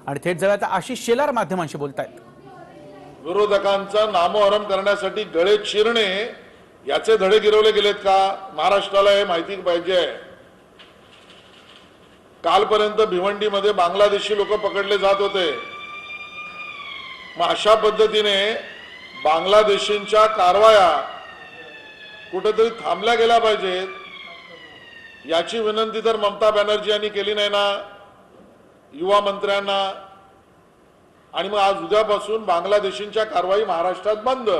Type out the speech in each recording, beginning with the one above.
आणि थेट जाऊयात आशिष शेलार माध्यमांशी बोलतायत। विरोधकांचा नामोहरम करण्यासाठी गळे चिरणे याचे धडे गिरवले गेलेत का? महाराष्ट्राला हे माहिती पाहिजे। कालपर्यंत भिवंडीमध्ये बांगलादेशी लोक पकडले जात होते, मग अशा पद्धतीने बांगलादेशींच्या कारवाया कुठेतरी थांबल्या गेल्या पाहिजेत, याची विनंती तर ममता बॅनर्जी यांनी केली नाही ना युवा मंत्र्यांना। आणि मग आज उद्यापासून बांगलादेशींच्या कारवाई महाराष्ट्रात बंद,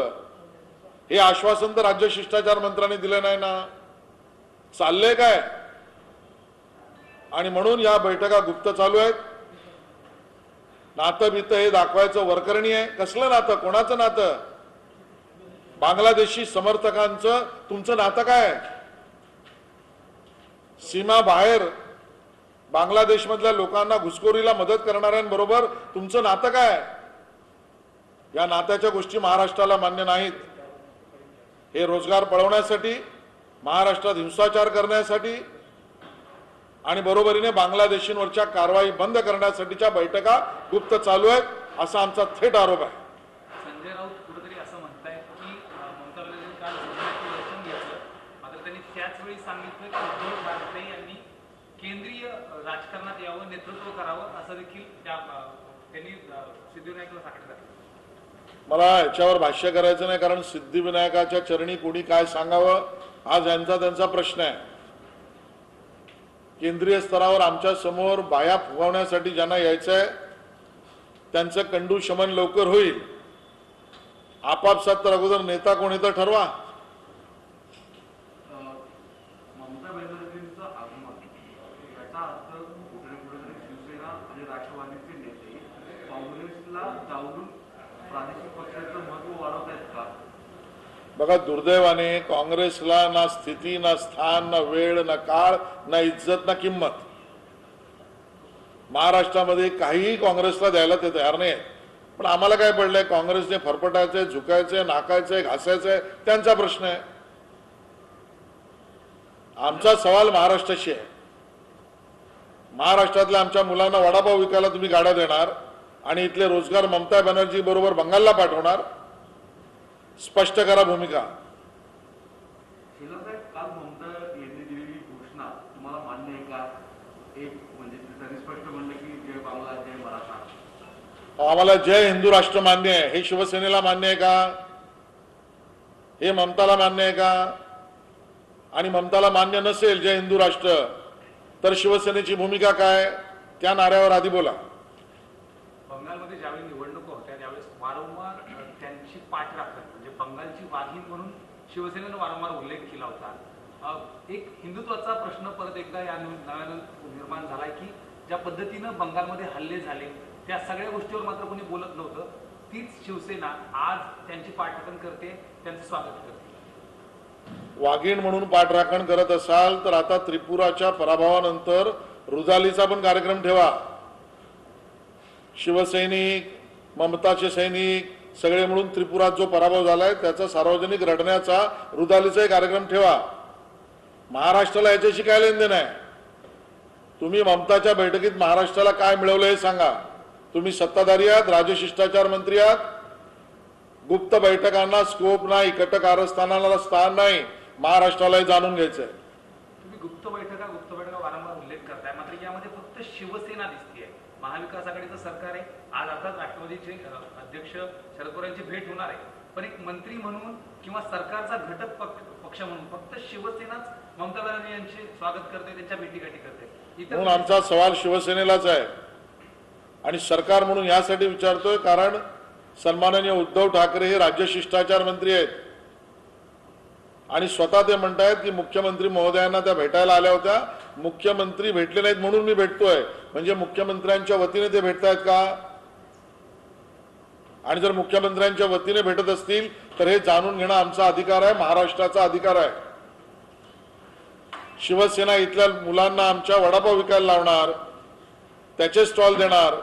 हे आश्वासन तर राज्य शिष्टाचार मंत्र्यांनी दिले नाही ना। चालले काय? आणि म्हणून या बैठका गुप्त चालू आहेत। नातं बितं हे दाखवायचं वरकरणी आहे। कसलं नातं? कोणाचं नातं? बांगलादेशी समर्थकांचं तुमचं नातं काय? सीमा बाहेर बांगलादेशमधल्या लोकांना घुसखोरीला मदत करणाऱ्यांबरोबर तुमचं नातं काय? या नात्याच्या गोष्टी महाराष्ट्राला मान्य नाहीत। हे रोजगार पळवण्यासाठी, महाराष्ट्रात हिंसाचार करण्यासाठी आणि बरोबरीने बांगलादेशींवरच्या कारवाई बंद करण्यासाठीच्या बैठका गुप्त चालू आहेत, असा आमचा थेट आरोप आहे। संजय राऊत कुठेतरी असं म्हणतायत की ममता बॅनर्जींनी काल झोपण्याचं दर्शन घेतलं, मात्र त्यांनी त्याच वेळी सांगितलं की उद्धव ठाकरे यांनी केंद्रीय राजकारणात यावं, नेतृत्व करावं, असं देखील त्यांनी सिद्धिविनायकला सांगितलं। मला याच्यावर भाष्य करायचं नाही, कारण सिद्धिविनायकाच्या चरणी कोणी काय सांगावं हा यांचा त्यांचा प्रश्न आहे। केंद्रीय स्तरावर आमच्या समोर बाया फुगवण्यासाठी ज्यांना यायचंय त्यांचं कंडू शमन लवकर होईल। आपापसात तर अगोदर नेता कोण येतं ठरवा। ममता बॅनर्जींचं आगमन याचा अर्थ कुठेतरी शिवसेना आणि राष्ट्रवादीचे नेते काँग्रेसला जाऊन प्रादेशिक पक्षाचं महत्व वाढवत आहेत का? बघा, दुर्दैवाने काँग्रेसला ना स्थिती, ना स्थान, ना वेळ, ना काळ, ना इज्जत, ना किंमत महाराष्ट्रामध्ये काहीही काँग्रेसला द्यायला ते तयार नाही। पण आम्हाला काय पडलंय? काँग्रेसने फरफटायचंय, झुकायचंय, नाकायचंय, घासायचंय, त्यांचा प्रश्न आहे। आमचा सवाल महाराष्ट्राशी आहे। महाराष्ट्रातल्या आमच्या मुलांना वडापाव विकायला तुम्ही गाड्या देणार आणि इथले रोजगार ममता बॅनर्जी बरोबर बंगालला पाठवणार? स्पष्ट करा भूमिका। काल ममता यांनी दिलेली घोषणा तुम्हाला मान्य आहे का? एक म्हणजे त्यांनी स्पष्ट म्हणलं की जय बांगला जय मराठा। आम्हाला जय हिंदू राष्ट्र मान्य आहे, हे शिवसेनेला मान्य आहे का? हे ममताला मान्य आहे का? आणि ममताला मान्य नसेल जय हिंदू राष्ट्र, तर शिवसेनेची भूमिका काय? त्या नाऱ्यावर आधी बोला। बंगालमध्ये ज्यावेळी निवडणुका होत्या त्यावेळेस वारंवार त्यांची पाठ राखत, म्हणजे बंगालची वाघीण म्हणून शिवसेनेनं वारंवार उल्लेख केला होता। एक हिंदुत्वाचा प्रश्न परत एकदा या नव्यानं निर्माण झालाय की ज्या पद्धतीनं बंगालमध्ये हल्ले झाले त्या सगळ्या गोष्टीवर मात्र कोणी बोलत नव्हतं। तीच शिवसेना आज त्यांची पाठराखण करते, त्यांचं स्वागत करते। वाघीण म्हणून पाठराखण करत असाल तर आता त्रिपुराच्या पराभवानंतर रुदालीचा पण कार्यक्रम ठेवा। शिवसैनिक, ममताचे सैनिक सगळे मिळून त्रिपुरात जो पराभव झालाय त्याचा सार्वजनिक रडण्याचा रुदालीचा कार्यक्रम ठेवा। महाराष्ट्राला याच्याशी काय लेनदेन आहे? तुम्ही ममताच्या बैठकीत महाराष्ट्राला काय मिळवलं हे सांगा। तुम्ही सत्ताधारी आहात, राजशिष्टाचार मंत्री आहात, गुप्त बैठकांना स्कोप नाही, कट कारस्थानाला स्थान नाही, महाराष्ट्राला जाणून घ्यायचंय। तुम्ही गुप्त बैठका वारंवार उल्लेख करताय, मात्र यामध्ये फक्त शिवसेना दिसतेय। महाविकास आघाडीचं सरकार आहे, आज अर्थात राष्ट्रवादीचे अध्यक्ष शरद पवार यांची भेट होणार आहे, पण एक मंत्री म्हणून किंवा सरकारचा घटक पक्ष म्हणून फक्त शिवसेनाच ममता बॅनर्जी यांचे स्वागत करते, त्यांच्या भेटीगाठी करते। म्हणून आमचा सवाल शिवसेनेलाच आहे आणि सरकार म्हणून यासाठी विचारतोय कारण सन्माननीय उद्धव ठाकरे हे राज्य शिष्टाचार मंत्री आहेत आणि स्वतः ते म्हणतायत की मुख्यमंत्री महोदयांना त्या भेटायला आल्या होत्या, मुख्यमंत्री भेटले नाहीत म्हणून मी भेटतोय। म्हणजे मुख्यमंत्र्यांच्या वतीने ते भेटतायत का? आणि जर मुख्यमंत्र्यांच्या वतीने भेटत असतील तर हे जाणून घेणं आमचा अधिकार आहे, महाराष्ट्राचा अधिकार आहे। शिवसेना इथल्या मुलांना आमच्या वडापाव विकायला लावणार, त्याचे स्टॉल देणार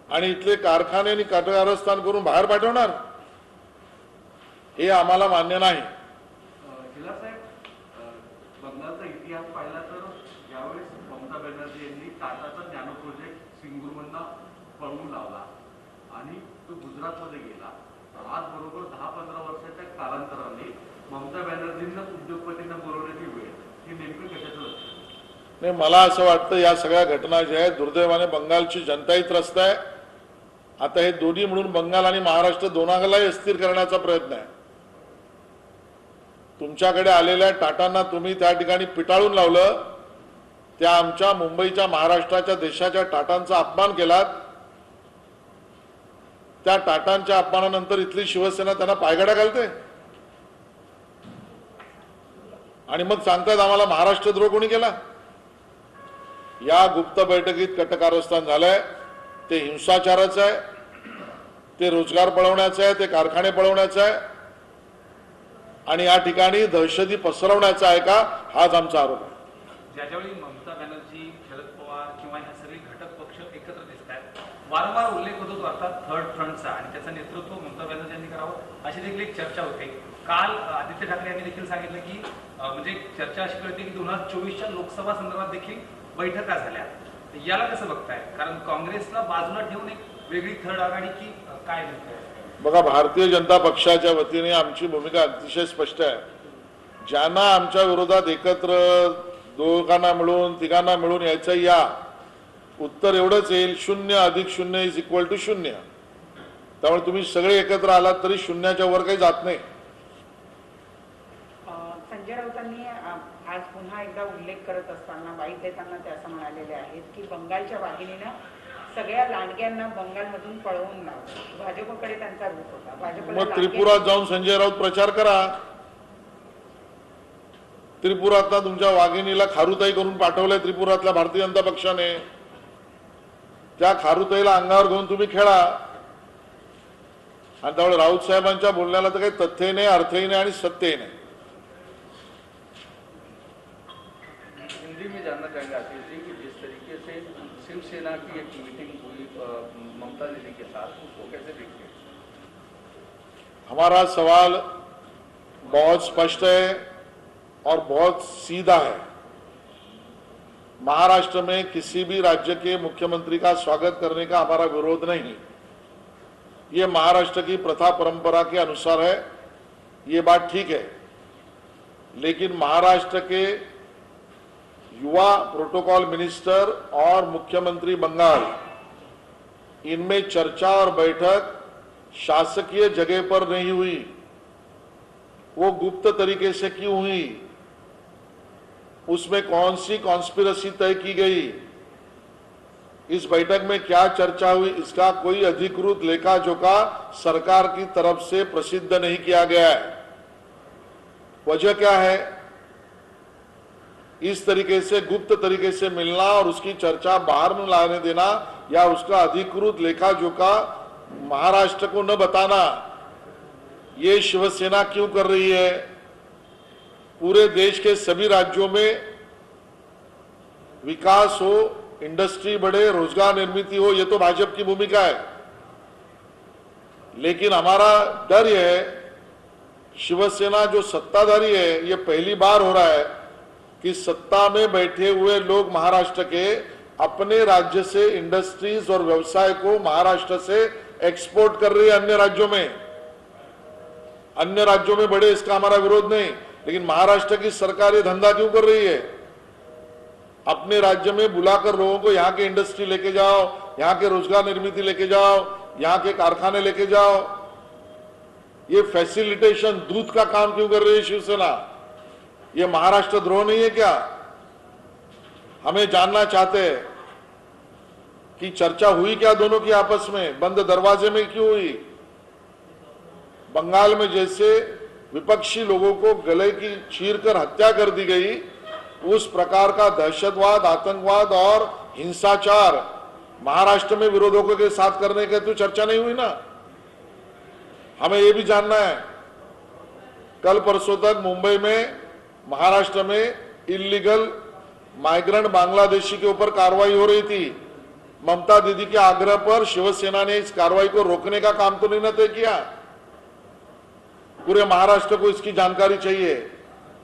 आणि इथले कारखाने आणि कारखानस्थान करून बाहेर पाठवणार, हे आम्हाला मान्य नाही। बंगालचा इतिहास पाहिला तर ज्यावेळेस ममता बॅनर्जी यांनी टाटाचा नॅनो प्रोजेक्ट सिंगूरमधनं पळवून लावला आणि तो गुजरातमध्ये गेला. आज बरोबर 10-15 वर्षाच्या कालांतराने ममता बॅनर्जींना उद्योगपतींना बोलवण्याची वेळ, ही नेमकं कशाचं लक्षण? नाही, मला असं वाटतं या सगळ्या घटना ज्या आहेत दुर्दैवाने बंगालची जनताही त्रस्त आहे. आता हे दोन्ही म्हणून बंगाल आणि महाराष्ट्र दोनालाही अस्थिर करण्याचा प्रयत्न आहे. तुमच्याकडे आलेल्या टाटांना तुम्ही त्या ठिकाणी पिटाळून लावलं, त्या आमच्या मुंबईच्या, महाराष्ट्राच्या, देशाच्या टाटांचा अपमान केलात. त्या टाटांच्या अपमानानंतर इथली शिवसेना त्यांना पायघड्या घालते आणि मग सांगतात आम्हाला महाराष्ट्रद्रोह कोणी केला. या गुप्त बैठकीत कटकारस्थान झालंय ते हिंसाचाराचं आहे, ते रोजगार पळवण्याचं आहे, ते कारखाने पळवण्याचं आहे आणि या ठिकाणी दहशती पसरवण्याचा आहे का, हाच आमचा आरोप आहे. ज्यावेळी ममता बॅनर्जी, शरद पवार किंवा ह्या सगळे घटक पक्ष एकत्र दिसत आहेत, वारंवार उल्लेख होतो अर्थात थर्ड फ्रंटचा आणि त्याचं नेतृत्व ममता बॅनर्जी यांनी करावं अशी देखील एक चर्चा होते. काल आदित्य ठाकरे यांनी देखील सांगितलं की म्हणजे चर्चा अशी कळते की 2024च्या लोकसभा संदर्भात देखील बैठका झाल्या. याला कसं बघताय? कारण काँग्रेसला बाजूला ठेवून एक वेगळी थर्ड आघाडी की काय नेमकं? बघा, भारतीय जनता पक्षाच्या वतीने आमची भूमिका अतिशय स्पष्ट आहे. ज्यांना आमच्या विरोधात एकत्र दोघांना मिळून, तिघांना मिळून यायचं, या उत्तर एवढंच येईल, 0 अधिक 0 इज इक्वल टू 0. त्यामुळे तुम्ही सगळे एकत्र आलात तरी शून्याच्या वर काही जात नाही. संजय राऊतांनी आज पुन्हा एकदा उल्लेख करत असताना, वाईट देताना ते असं म्हणालेले आहेत की बंगालच्या वाहिनीनं सगळ्या लांडग्यांना बंगालमधून पळवून लावलं. भाजपकडे त्यांचा रूप होता. मग त्रिपुरात जाऊन संजय राऊत प्रचार करा. त्रिपुरातला तुमच्या वाघिणीला खारुताई करून पाठवलंय त्रिपुरातल्या भारतीय जनता पक्षाने. त्या खारुताईला अंगावर घेऊन तुम्ही खेळा. आणि त्यामुळे राऊत साहेबांच्या बोलण्याला तर काही तथ्यही नाही, अर्थही नाही आणि सत्यही नाही. हिंदी में जानना चाहेंगे आशीष जी कि जिस तरीके से शिवसेना की एक मीटिंग हुई ममता दीदी के साथ, उसको कैसे देखते हैं? हमारा सवाल बहुत स्पष्ट है और बहुत सीधा है. महाराष्ट्र में किसी भी राज्य के मुख्यमंत्री का स्वागत करने का हमारा विरोध नहीं. ये महाराष्ट्र की प्रथा परंपरा के अनुसार है, ये बात ठीक है. लेकिन महाराष्ट्र के युवा प्रोटोकॉल मिनिस्टर और मुख्यमंत्री बंगाल, इनमें चर्चा और बैठक शासकीय जगह पर नहीं हुई. वो गुप्त तरीके से क्यों हुई? उसमें कौन सी कॉन्स्पिरसी तय की गई? इस बैठक में क्या चर्चा हुई? इसका कोई अधिकृत लेखा जोखा सरकार की तरफ से प्रसिद्ध नहीं किया गया है. वजह क्या है? इस तरीके से गुप्त तरीके से मिलना और उसकी चर्चा बाहर न लाने देना या उसका अधिकृत लेखा जोखा महाराष्ट्र को न बताना, ये शिवसेना क्यों कर रही है? पूरे देश के सभी राज्यों में विकास हो, इंडस्ट्री बढ़े, रोजगार निर्मित हो, ये तो भाजपा की भूमिका है. लेकिन हमारा डर यह है, शिवसेना जो सत्ताधारी है, ये पहली बार हो रहा है कि सत्ता में बैठे हुए लोग महाराष्ट्र के अपने राज्य से इंडस्ट्रीज और व्यवसाय को महाराष्ट्र से एक्सपोर्ट कर रही है अन्य राज्यों में. अन्य राज्यों में बढ़े, इसका हमारा विरोध नहीं, लेकिन महाराष्ट्र की सरकार ये धंधा क्यों कर रही है? अपने राज्य में बुलाकर लोगों को यहाँ के इंडस्ट्री लेके जाओ, यहाँ के रोजगार निर्मित लेके जाओ, यहाँ के कारखाने लेके जाओ. ये फैसिलिटेशन, दूध का काम क्यों कर रही है शिवसेना? ये महाराष्ट्र द्रोह नहीं है क्या? हमें जानना चाहते हैं कि चर्चा हुई क्या दोनों की आपस में, बंद दरवाजे में क्यों हुई? बंगाल में जैसे विपक्षी लोगों को गले की चीर कर हत्या कर दी गई, उस प्रकार का दहशतवाद, आतंकवाद और हिंसाचार महाराष्ट्र में विरोधकों के साथ करने की तो चर्चा नहीं हुई ना. हमें यह भी जानना है, कल परसों तक मुंबई में, महाराष्ट्र में इलीगल माइग्रेंट बांग्लादेशी के ऊपर कार्रवाई हो रही थी. ममता दीदी के आग्रह पर शिवसेना ने इस कार्रवाई को रोकने का काम तो नहीं न तय किया. पूरे महाराष्ट्र को इसकी जानकारी चाहिए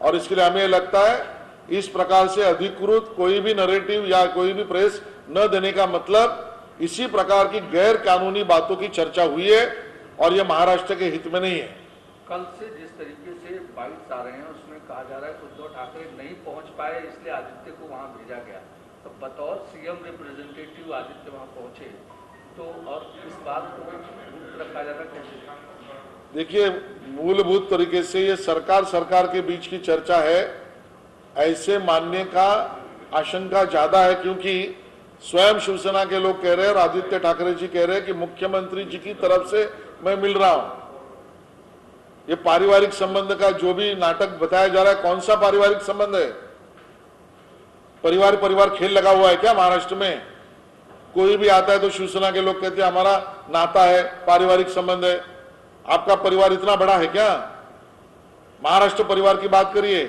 और इसके लिए हमें लगता है इस प्रकार से अधिकृत कोई भी नैरेटिव या कोई भी प्रेस न देने का मतलब इसी प्रकार की गैर कानूनी बातों की चर्चा हुई है और ये महाराष्ट्र के हित में नहीं है। कल से जिस तरीके से बाइट्स आ रहे हैं उसमें कहा जा रहा है कि उद्धव ठाकरे नहीं पहुंच पाए इसलिए आदित्य को वहां भेजा गया। तो बतौर सीएम रिप्रेजेंटेटिव आदित्य वहां पहुंचे तो और इस बात को गुप्त रखा जाता कैसे? देखिए, मूलभूत तरीके से ये सरकार के बीच की चर्चा है, ऐसे मानने का आशंका ज्यादा है, क्योंकि स्वयं शिवसेना के लोग कह रहे हैं और आदित्य ठाकरे जी कह रहे हैं कि मुख्यमंत्री जी की तरफ से मैं मिल रहा हूं। ये पारिवारिक संबंध का जो भी नाटक बताया जा रहा है, कौन सा पारिवारिक संबंध है? परिवार खेल लगा हुआ है क्या महाराष्ट्र में? कोई भी आता है तो शिवसेना के लोग कहते हैं हमारा नाता है, पारिवारिक संबंध है। आपका परिवार इतना बड़ा है क्या? महाराष्ट्र परिवार की बात करिए।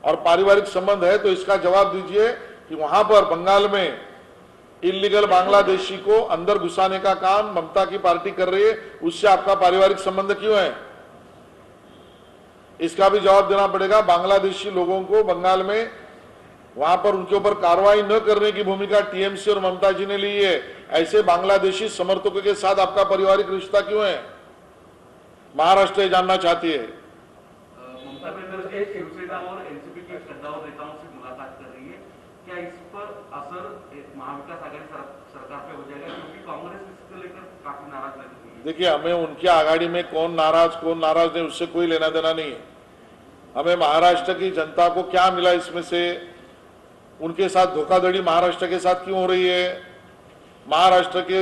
और पारिवारिक संबंध है तो इसका जवाब दीजिए कि वहां पर बंगाल में इलीगल बांग्लादेशी को अंदर घुसाने का काम ममता की पार्टी कर रही है, उससे आपका पारिवारिक संबंध क्यों है? इसका भी जवाब देना पड़ेगा। बांग्लादेशी लोगों को बंगाल में वहां पर उनके ऊपर कार्रवाई न करने की भूमिका टीएमसी और ममता जी ने ली है। ऐसे बांग्लादेशी समर्थकों के साथ आपका पारिवारिक रिश्ता क्यों है? महाराष्ट्र ये जानना चाहती है। ममता बनर्जी शिवसेना और एनसीपी के कद्दावर नेताओं से मुलाकात कर रही है, क्या इस पर असर महाविकास आघाड़ी सरकार पे हो जाएगा, क्योंकि कांग्रेस इसको लेकर काफी नाराज लग रही है? देखिए, हमें उनकी आघाड़ी में कौन नाराज नहीं, उससे कोई लेना देना नहीं है। हमें महाराष्ट्र की जनता को क्या मिला इसमें से? उनके साथ धोखाधड़ी महाराष्ट्र के साथ क्यों हो रही है? महाराष्ट्र के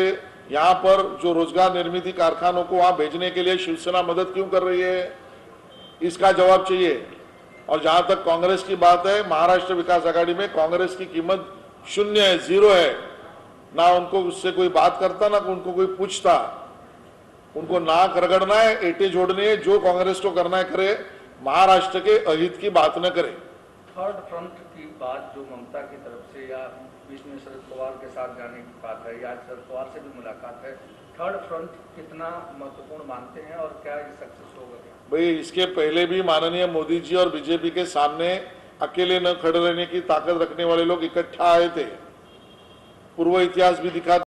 यहाँ पर जो रोजगार निर्मित कारखानों को वहां भेजने के लिए शिवसेना मदद क्यों कर रही है? इसका जवाब चाहिए। और जहां तक कांग्रेस की बात है, महाराष्ट्र विकास आघाड़ी में कांग्रेस की कीमत 0 है, 0 है। ना उनको उससे कोई बात करता, ना उनको कोई पूछता। उनको नाक रगड़ना है, एटे जोड़ने है, जो कांग्रेस को करना है करे, महाराष्ट्र के अहित की बात न करे। थर्ड फ्रंट की बात जो ममता की तरफ से या बीच में शरद पवार के साथ जाने की बात है या शरद पवार से भी मुलाकात है, थर्ड फ्रंट कितना महत्वपूर्ण मानते हैं और क्या ये सक्सेस होगा? भाई, इसके पहले भी माननीय मोदी जी और बीजेपी के सामने अकेले न खड़े रहने की ताकत रखने वाले लोग इकट्ठा आए थे। पूर्व इतिहास भी दिखा